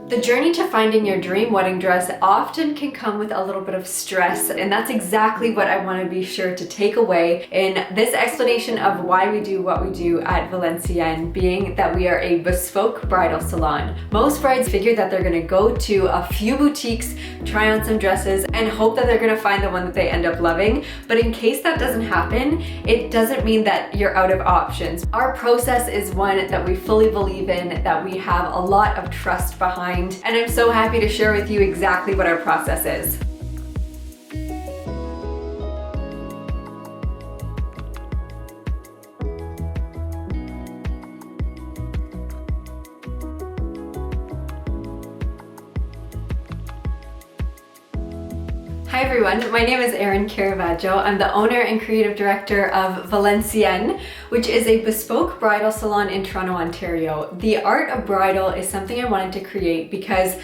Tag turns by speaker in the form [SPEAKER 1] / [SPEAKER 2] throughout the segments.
[SPEAKER 1] The journey to finding your dream wedding dress often can come with a little bit of stress, and that's exactly what I want to be sure to take away in this explanation of why we do what we do at Valenciennes, being that we are a bespoke bridal salon. Most brides figure that they're going to go to a few boutiques, try on some dresses, and hope that they're going to find the one that they end up loving. But in case that doesn't happen, it doesn't mean that you're out of options. Our process is one that we fully believe in, that we have a lot of trust behind. And I'm so happy to share with you exactly what our process is. Hi everyone, my name is Erin Caravaggio. I'm the owner and creative director of Valenciennes, which is a bespoke bridal salon in Toronto, Ontario. The art of bridal is something I wanted to create because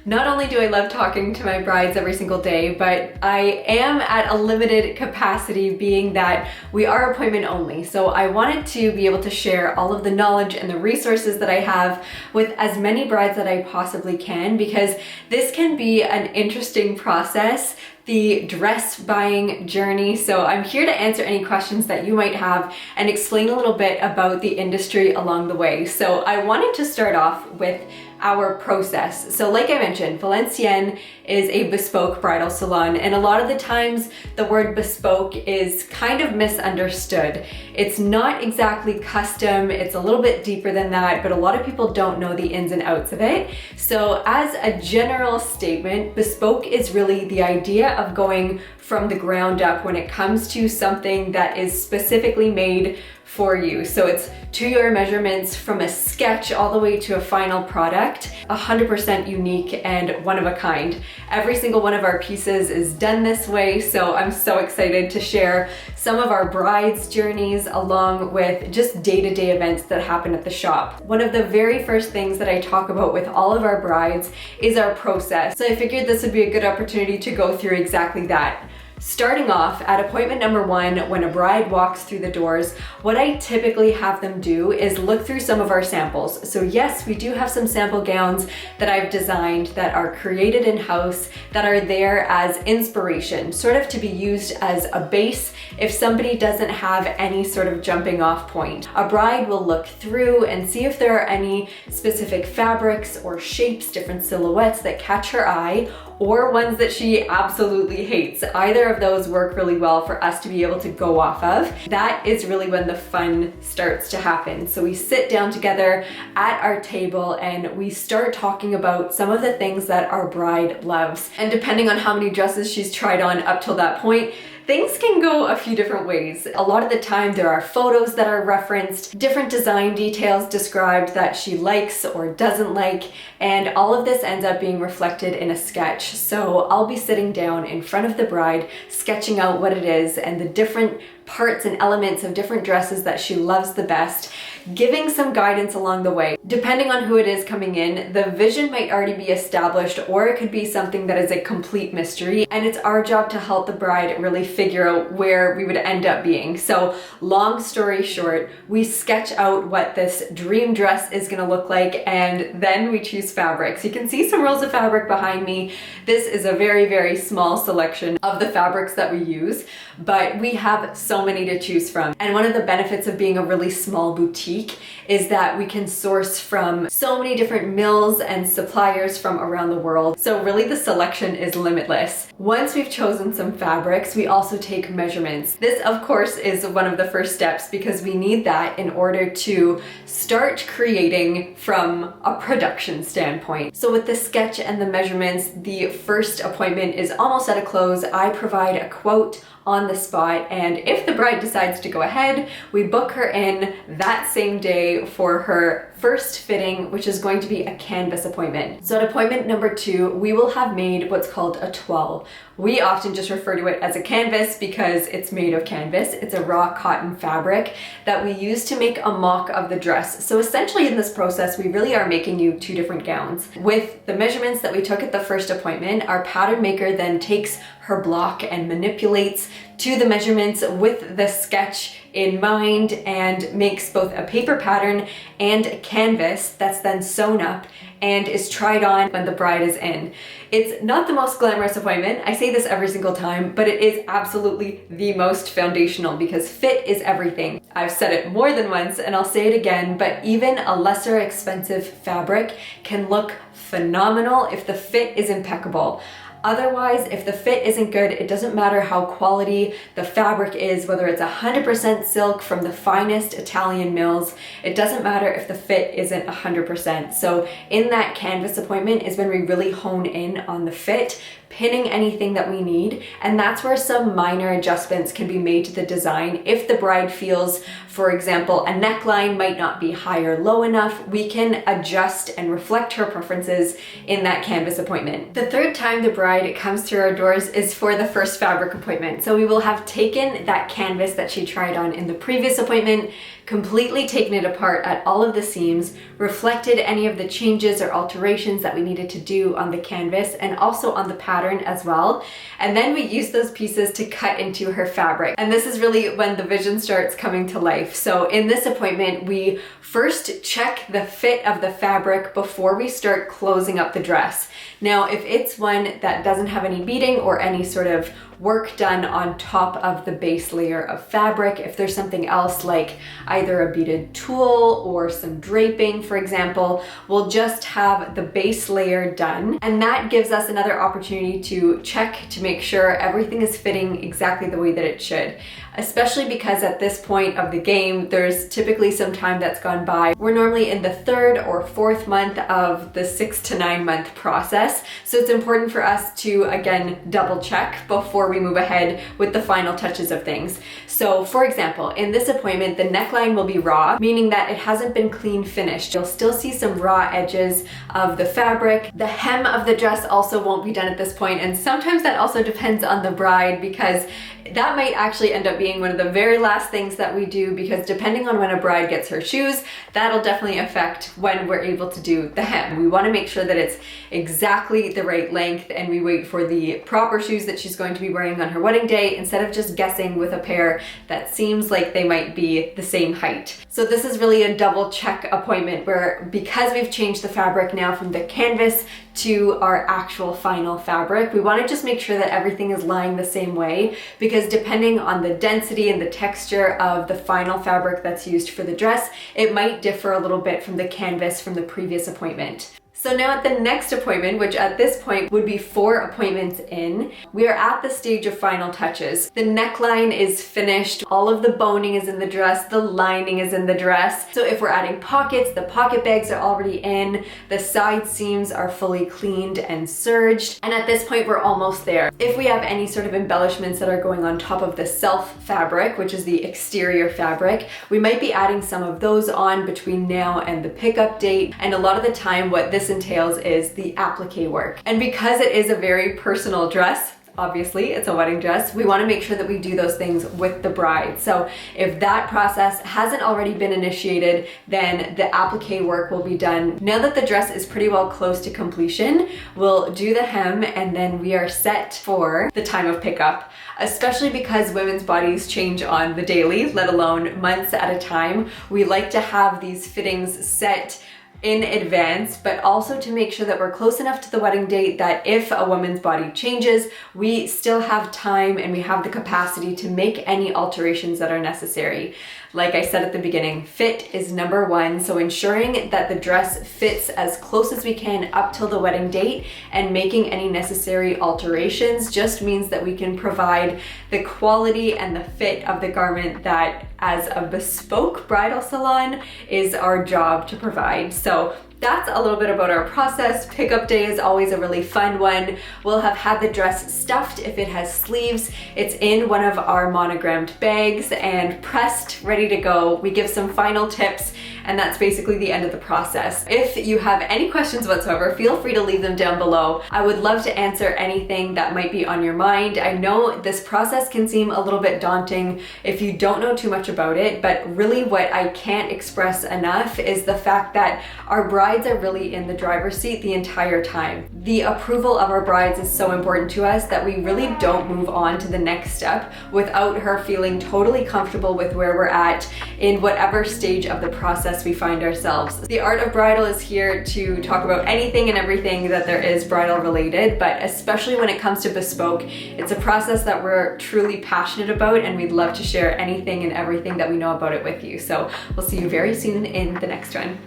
[SPEAKER 1] not only do I love talking to my brides every single day, but I am at a limited capacity, being that we are appointment only. So I wanted to be able to share all of the knowledge and the resources that I have with as many brides that I possibly can, because this can be an interesting process, the dress buying journey. So I'm here to answer any questions that you might have and explain a little bit about the industry along the way. So I wanted to start off with our process. So like I mentioned, Valenciennes is a bespoke bridal salon, and a lot of the times the word bespoke is kind of misunderstood. It's not exactly custom, it's a little bit deeper than that, but a lot of people don't know the ins and outs of it. So as a general statement, bespoke is really the idea of going from the ground up when it comes to something that is specifically made for you. So it's to your measurements, from a sketch all the way to a final product, 100% unique and one of a kind. Every single one of our pieces is done this way, so I'm so excited to share some of our brides' journeys along with just day-to-day events that happen at the shop. One of the very first things that I talk about with all of our brides is our process. So I figured this would be a good opportunity to go through exactly that. Starting off at appointment number 1, when a bride walks through the doors, what I typically have them do is look through some of our samples. So yes, we do have some sample gowns that I've designed that are created in-house, that are there as inspiration, sort of to be used as a base if somebody doesn't have any sort of jumping off point. A bride will look through and see if there are any specific fabrics or shapes, different silhouettes that catch her eye, or ones that she absolutely hates. Either of those work really well for us to be able to go off of. That is really when the fun starts to happen. So we sit down together at our table and we start talking about some of the things that our bride loves. And depending on how many dresses she's tried on up till that point, things can go a few different ways. A lot of the time there are photos that are referenced, different design details described that she likes or doesn't like, and all of this ends up being reflected in a sketch. So I'll be sitting down in front of the bride, sketching out what it is and the different parts and elements of different dresses that she loves the best, giving some guidance along the way. Depending on who it is coming in, the vision might already be established, or it could be something that is a complete mystery, and it's our job to help the bride really figure out where we would end up being. So long story short, we sketch out what this dream dress is gonna look like, and then we choose fabrics. You can see some rolls of fabric behind me. This is a very, very small selection of the fabrics that we use, but we have so many to choose from. And one of the benefits of being a really small boutique is that we can source from so many different mills and suppliers from around the world. So really the selection is limitless. Once we've chosen some fabrics, we also take measurements. This of course is one of the first steps, because we need that in order to start creating from a production standpoint. So with the sketch and the measurements, the first appointment is almost at a close. I provide a quote on the spot, and if the bride decides to go ahead, we book her in that same day for her first fitting, which is going to be a canvas appointment. So at appointment number 2, we will have made what's called a toile. We often just refer to it as a canvas because it's made of canvas. It's a raw cotton fabric that we use to make a mock of the dress. So essentially in this process, we really are making you 2 different gowns. With the measurements that we took at the first appointment, our pattern maker then takes her block and manipulates to the measurements with the sketch in mind and makes both a paper pattern and a canvas that's then sewn up and is tried on when the bride is in. It's not the most glamorous appointment. I say this every single time, but it is absolutely the most foundational because fit is everything. I've said it more than once and I'll say it again, but even a lesser expensive fabric can look phenomenal if the fit is impeccable. Otherwise, if the fit isn't good, it doesn't matter how quality the fabric is, whether it's 100% silk from the finest Italian mills, it doesn't matter if the fit isn't 100%. So in that canvas appointment is when we really hone in on the fit, pinning anything that we need, and that's where some minor adjustments can be made to the design. If the bride feels, for example, a neckline might not be high or low enough, we can adjust and reflect her preferences in that canvas appointment. The third time the bride comes through our doors is for the first fabric appointment. So we will have taken that canvas that she tried on in the previous appointment, completely taken it apart at all of the seams, reflected any of the changes or alterations that we needed to do on the canvas and also on the pattern as well. And then we use those pieces to cut into her fabric. And this is really when the vision starts coming to life. So in this appointment, we first check the fit of the fabric before we start closing up the dress. Now, if it's one that doesn't have any beading or any sort of work done on top of the base layer of fabric, if there's something else like either a beaded tulle or some draping, for example, we'll just have the base layer done. And that gives us another opportunity to check to make sure everything is fitting exactly the way that it should. Especially because at this point of the game, there's typically some time that's gone by. We're normally in the 3rd or 4th month of the 6 to 9 month process. So it's important for us to, again, double check before we move ahead with the final touches of things. So for example, in this appointment, the neckline will be raw, meaning that it hasn't been clean finished. You'll still see some raw edges of the fabric. The hem of the dress also won't be done at this point, and sometimes that also depends on the bride because that might actually end up being one of the very last things that we do, because depending on when a bride gets her shoes, that'll definitely affect when we're able to do the hem. We want to make sure that it's exactly the right length and we wait for the proper shoes that she's going to be wearing on her wedding day instead of just guessing with a pair that seems like they might be the same height. So this is really a double check appointment where, because we've changed the fabric now from the canvas to our actual final fabric, we want to just make sure that everything is lying the same way, because depending on the density and the texture of the final fabric that's used for the dress, it might differ a little bit from the canvas from the previous appointment. So now at the next appointment, which at this point would be 4 appointments in, we are at the stage of final touches. The neckline is finished, all of the boning is in the dress, the lining is in the dress. So if we're adding pockets, the pocket bags are already in, the side seams are fully cleaned and serged, and at this point we're almost there. If we have any sort of embellishments that are going on top of the self fabric, which is the exterior fabric, we might be adding some of those on between now and the pickup date, and a lot of the time what this entails is the applique work. And because it is a very personal dress, obviously it's a wedding dress, we want to make sure that we do those things with the bride. So if that process hasn't already been initiated, then the applique work will be done. Now that the dress is pretty well close to completion, we'll do the hem and then we are set for the time of pickup. Especially because women's bodies change on the daily, let alone months at a time. We like to have these fittings set in advance, but also to make sure that we're close enough to the wedding date that if a woman's body changes, we still have time and we have the capacity to make any alterations that are necessary. Like I said at the beginning, fit is number one, so ensuring that the dress fits as close as we can up till the wedding date and making any necessary alterations just means that we can provide the quality and the fit of the garment that, as a bespoke bridal salon, is our job to provide. So that's a little bit about our process. Pickup day is always a really fun one. We'll have had the dress stuffed if it has sleeves. It's in one of our monogrammed bags and pressed, ready to go. We give some final tips and that's basically the end of the process. If you have any questions whatsoever, feel free to leave them down below. I would love to answer anything that might be on your mind. I know this process can seem a little bit daunting if you don't know too much about it, but really what I can't express enough is the fact that our brides are really in the driver's seat the entire time. The approval of our brides is so important to us that we really don't move on to the next step without her feeling totally comfortable with where we're at in whatever stage of the process we find ourselves. The Art of Bridal is here to talk about anything and everything that there is bridal related, but especially when it comes to Bespoke, it's a process that we're truly passionate about, and we'd love to share anything and everything that we know about it with you. So we'll see you very soon in the next one.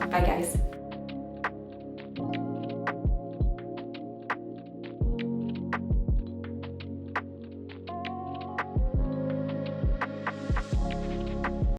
[SPEAKER 1] Bye guys.